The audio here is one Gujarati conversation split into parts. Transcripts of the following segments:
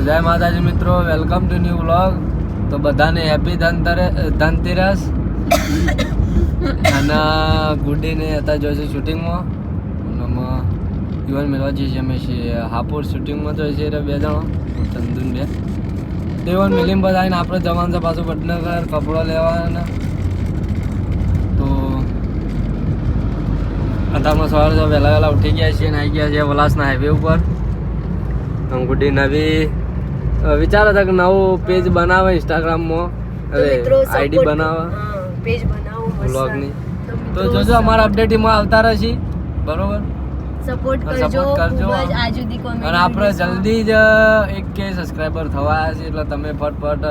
જય માતાજી મિત્રો, વેલકમ ટુ ન્યૂ વ્લોગ. તો બધાને હેપી ધનતેરસ. અને ગુડીને હતા જોઈશે શૂટિંગમાં. યુવાન મેળવા જઈએ છીએ અમે હાપુર શૂટિંગમાં જોઈએ છીએ બે જણો ચંદુન બે યુવાન મિલિમ બધા આવીને આપણે જવાનું છે પાછું વડનગર કપડો લેવાના. તો અત્યારમાં સવારે વહેલા ઉઠી ગયા છીએ અને આવી ગયા છીએ વલાસના હાઈવે ઉપર. ગુડી નવી વિચાર હતા કે નવું પેજ બનાવે ઇન્સ્ટાગ્રામમાં, અરે આઈડી બનાવે પેજ બનાવો વ્લોગની. તો જોજો અમારા અપડેટમાં આવતા રહેશે, બરોબર? સપોર્ટ કરજો આજ સુધી કોમેન્ટ. અને આપણે જલ્દી જ 1K સબસ્ક્રાઇબર થવા છે, એટલે તમે ફટફટ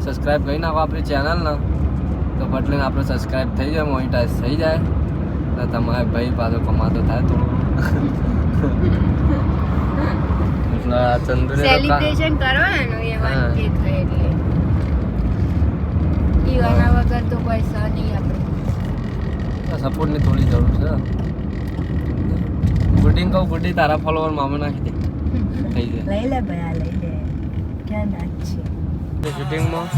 સબસ્ક્રાઇબ કરી નાખો આપણી ચેનલને. તો ફટ લઈને આપણે સબસ્ક્રાઇબ થઈ જાય, મોનિટાઈઝ થઈ જાય, એટલે તમારે ભાઈ પાછો કમાતો થાય થોડું. સેલિબ્રેશન કરવાનું એ 1K થાય એટલે ઈવાના વગર તો પૈસા નહીં આપણે. સપોર્ટની થોડી જરૂર છે. ગુડી કહું, ગુડી તારા ફોલોવર મામા નાખી દે, થઈ જાય. લઈ લે ભાઈ, લઈ લે. ક્યાં નાચ છે શૂટિંગમાં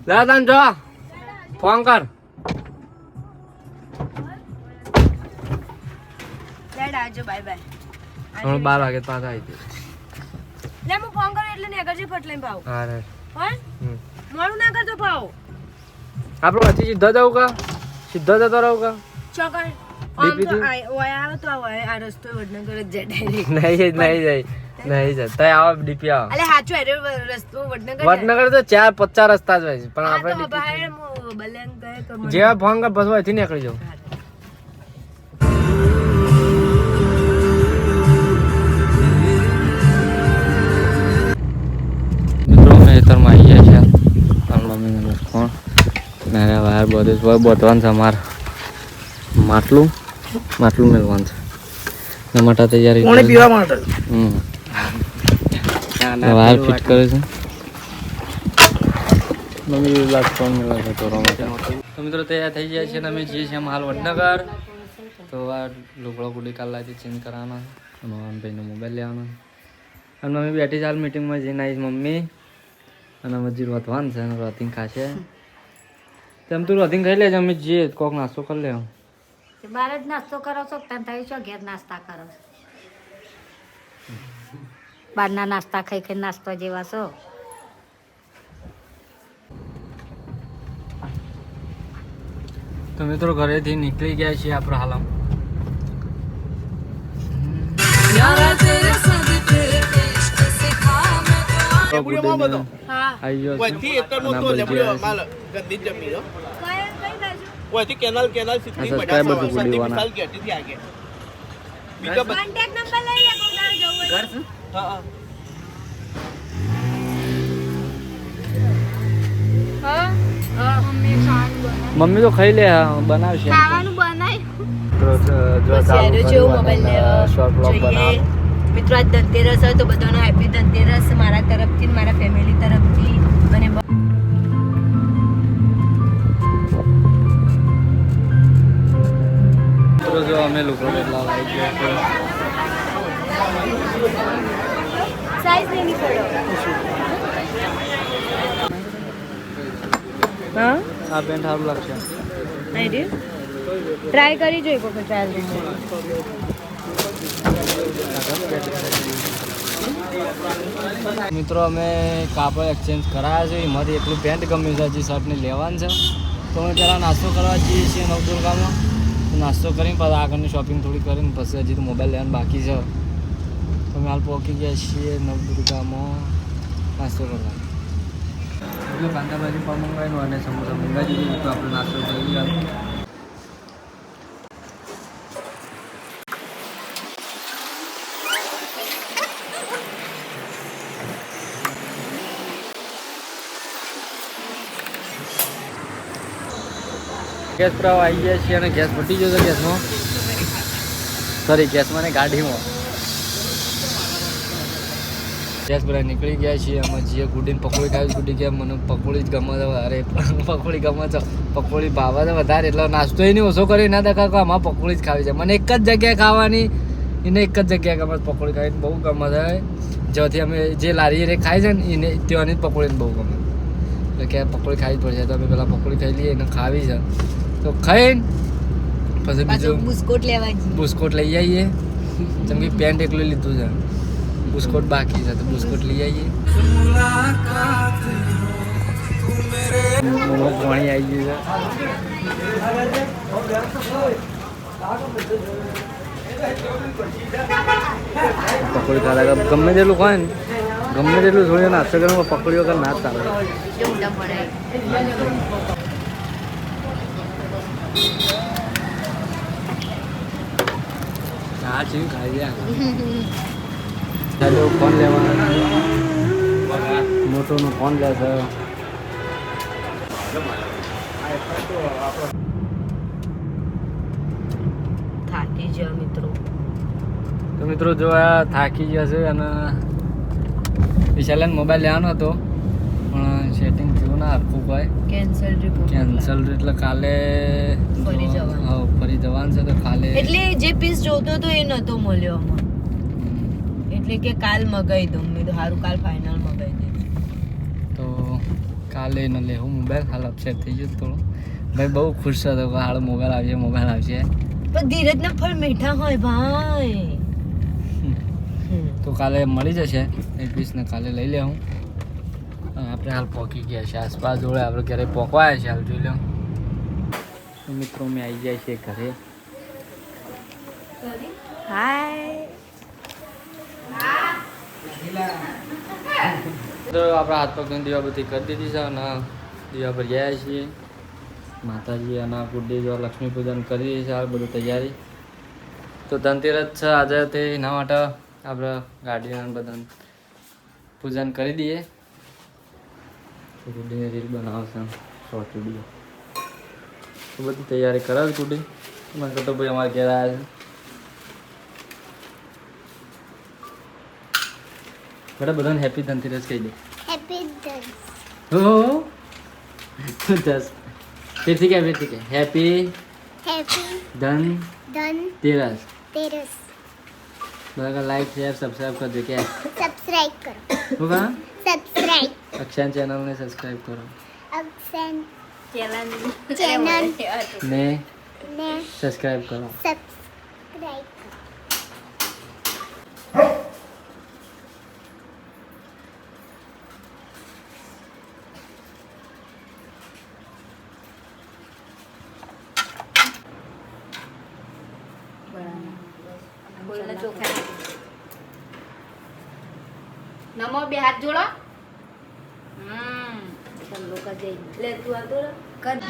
દાદા જો ફોન કર. લેડ આજો, બાય બાય. હમણાં 12 વાગે પાછા આવી જાય. લે હું ફોન કરું એટલે નેગરજી ફટ લઈને પાવ. હા રે પણ મોડું ના કરતો પાવ. આપણે પછી સીધા જવું કા, સીધા જતો રહું કા ચોકર આમ તો ઓય આવે તો આ રસ્તો વડનગર જ જાય ડાયરેક્ટ. નહીં જાય તય આવો ડીપી આવો. અલે સાચું એરે રસ્તો વડનગર વડનગર તો 4-5 રસ્તા જ હોય છે, પણ આપણે તો બહાર બલેન કહે તો જેવા ફોન કર બસ અહીંથી નીકળી જાવ. મિત્રો ખેતરમાં આવી ગયા છે, મમ્મી કોણ નાના વાર બધું બોધવાનું છે. અમારે માટલું મેળવાનું છે, એના માટે તૈયારી પીવા માટે વાયર ફિટ કરે છે. મમ્મી લાગતો મેળવે છે તો મિત્રો તૈયાર થઈ ગયા છે ને અમે જઈએ છીએ હાલ વડનગર. તો આ લુગડો ગુડી કાલ લાવી ચેન્જ કરવાનો, ભાઈનો મોબાઈલ લેવાનો. અને મમ્મી બેઠી ચાલ મીટિંગમાં જઈને આવીશ મમ્મી. અને મજી રોધવાનું છે અને રોધિંગ ખાશે. તેમ તું રોધિંગ ખાઈ લેજે, અમે જઈએ કોક નાસ્તો કરી લે. બાર જ નાસ્તો કરો છો તમે છો ઘેર નાસ્તા કરો? બહારના નાસ્તા ખાઈ નાસ્તો જેવા છો. તો મિત્રો ઘરેથી નીકળી ગયા છીએ આપણે હાલ. કેનાલ સિટી બડા સંદીપ વિશાલ ગેટી થી આગે બીજા કોન્ટેક્ટ નંબર લઈ લે કોના જવું ઘર. હા મમ્મી તો ખાઈ લે, બનાવશે ખાવાનું બનાય. શોર્ટ બ્લોગ બનાવ. મિત્રો આજ ધનતેરસ હોય તો બધાનો હેપી ધનતેરસ મારા તરફથી, મારા ફેમિલી તરફથી. અને જો અમે લોકો એટલા લાવી ગયા છે. સાઈઝ લેની પડો. હા આ પેન્ટ સારું લાગશે. આઈડી ટ્રાય કરી જોઈ કોઈ ટ્રાયલ દે. મિત્રો અમે કાપડ એક્સચેન્જ કરાયા છે, એમાંથી એટલું પેન્ટ ગમ્યું છે, હજી શર્ટને લેવાનું છે. તો અમે પહેલાં નાસ્તો કરવા જઈએ છીએ નવદુર્ગામાં. નાસ્તો કરીને પછી આગળની શોપિંગ થોડી કરીને પછી હજી તો મોબાઈલ લેવાનું બાકી છે. તો અમે હાલ પહોંચી ગયા છીએ નવદુર્ગામાં નાસ્તો કરવા. એટલે કાંદા ભાજી પણ મંગાવ્યું અને સમોસા મંગાવી દીધું, તો આપણે નાસ્તો કરી ગયા. ગેસ પર આવી ગયા છીએ અને ગેસ ફૂટી ગયો છે ગેસમાં, સોરી ગેસમાં ને ગાડીમાં. ગેસ બધા નીકળી ગયા છીએ. અમે જે ગુડીને પકોડી ખાવી, ગુડી કે મને પકોડી જ ગમે છે. અરે પકોડી ગમે છે, પકોડી ભાવે છે વધારે, એટલે નાસ્તો એને ઓછો કરી ના દેખાય કે આમાં પકોડી જ ખાવી છે. મને એક જ જગ્યાએ ખાવાની, એને એક જ જગ્યાએ ગમે પકોડી ખાવી બહુ ગમે છે. જ્યાંથી અમે જે લારી રે ખાઈ છે ને એને ત્યાંની જ પકોડીને બહુ ગમે. એટલે કે પકોડી ખાવી જ પડશે. તો અમે પેલા પકોડી ખાઈ લઈએ, એને ખાવી છે તો ખાઈને પછી બીજું બુસ્કોટ લઈ આવીએ. જેમ કે પેન્ટ એકલું લીધું છે, બુસ્કોટ બાકી છે તો બુસ્કોટ લઈ આવીએ. પાણી આવી ગયું છે. પકોડી ખાતા ગમે તેટલું ખાય ને, ગમે તેટલું થોડી નાસ્તો કરે પકોડી વગર ના ચાલે. હા છે ખાઈ ગયા. ફોન લેવાનો મોટોનો ફોન લે છે. થાકી ગયા મિત્રો. તો મિત્રો જો આ થાકી ગયા છે અને વિશાલને મોબાઈલ લેવાનો હતો પણ સેટિંગ થયું ના હરખું ભાઈ. કેન્સલ એટલે કાલે ફરી જવાનું છે. તો કાલે એટલે જે પીસ જોતો હતો એ નતો મળ્યો આમાં, એટલે કે કાલ મગાઈ દઉં. મેં તો સારું કાલ ફાઇનલ મગાઈ દઈશ. તો કાલે ન લેવું મોબાઈલ. હાલ અપસેટ થઈ ગયું થોડું. ભાઈ બહુ ખુશ હતો કે હાલ મોબાઈલ આવશે. પણ ધીરજના ફળ મીઠા હોય ભાઈ. તો કાલે મળી જશે 21 ને કાલે લઈ લેવું. આપણે હાલ પહોંચી ગયા છે આસપાસ જોડે, આપણે ઘરે પહોંચવાયા છે. હાલ જોઈ લો મિત્રો, અમે આવી જાય છે ઘરે. તો આપણા હાથ પગ દીવા બધી કરી દીધી છે અને દીવા પર ગયા છીએ. માતાજી અને ગુડ્ડી જો લક્ષ્મી પૂજન કરી છે. આ બધું તૈયારી. તો ધનતેરસ છે આજે, તે એના માટે આપણે ગાડીઓને બધા પૂજન કરી દઈએ. ગુડ્ડીને રીલ બનાવશે, શોર્ટ વિડીયો. તો બધી તૈયારી કરાવે ગુડ્ડી. મને કહો તો ભાઈ અમારે ઘેર આવ્યા છે. બરાબર, બધાને હેપી ધનતેરસ કહી દે. હેપી ધન. હો દસ ફિરથી કે હેપી ધનતેરસ. બરાબર, લાઈક શેર સબસ્ક્રાઈબ કરજો. કે સબસ્ક્રાઇબ કરો. શું કહા? સબસ્ક્રાઇબ. અક્ષાન ચેનલને સબસ્ક્રાઈબ કરો અક્ષન ચેનલ ને ને સબસ્ક્રાઈબ કરો. સબસ્ક્રાઇબ. નમો બે હાથ જોડો. ચલો કદે લે તું આ તો કદ.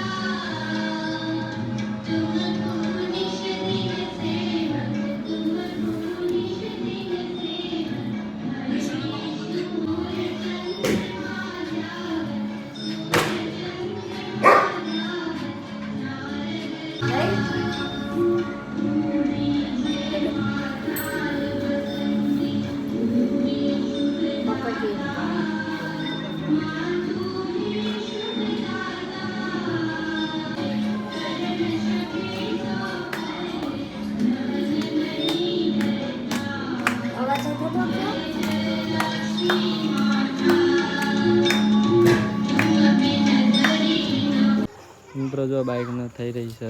મિત્રો જો બાઇક ને થઈ રહી છે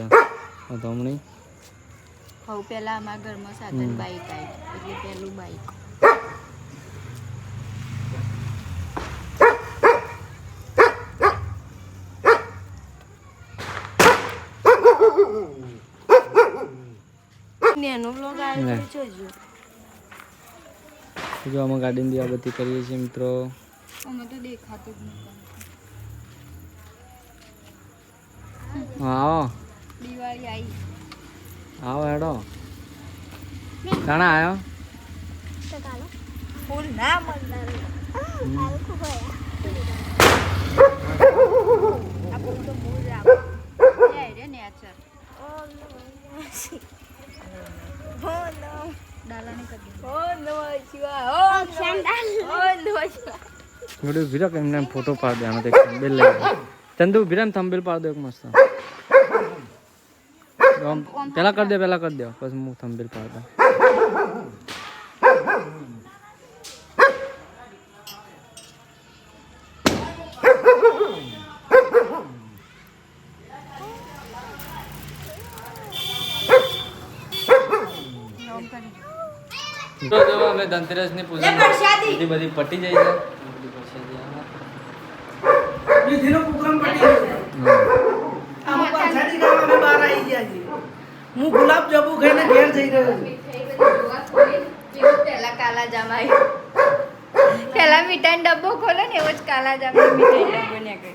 ધમણી. હવે પેલા અમારા ઘરમાં સાધન બાઈક આવી, એટલે પેલું બાઈક. નેનો બ્લોગ આવ્યો જોજો. જો અમે ગાડીની દીવાબત્તી કરીએ છીએ મિત્રો. અમે તો દેખાતું જ નથી. આવો દિવાળી આવી. આવો હેડો. કાણા આવ્યો? તો ચાલો. ફૂલ ના મળનાર. આવું ખૂબ હોય. આપણું તો બહુ જ આવે. જય રે નેચર. બોલો. ડાલાને કરી. ઓમ નમઃ શિવાય. ઓમ શાંતાલ. ઓમ વિડીયો વિરા એમને ફોટો પાડ દે આમાં એક થંબનેલ લઈ ચંદુ વિરામ થંબનેલ પાડ દો એક મસ્ત પેલા કરી દે પછી હું થંબનેલ પાડ દઉં તો જો અમે ધનતેરસની પૂજા બધી પટી જાય છે વિધિનો પ્રોગ્રામ પડી ગયો આમાં પાછાથી ગામ અમે બહાર આવી ગયા છીએ હું ગુલાબ જાંબુ ખાઈને ઘેર જઈ રહ્યો છું પેલા કાલા જામ આવ્યો પેલા મીઠાઈ ડબ્બો ખોલે ને એવો જ કાલા જામ મીઠાઈ ડબ્બો નીકળે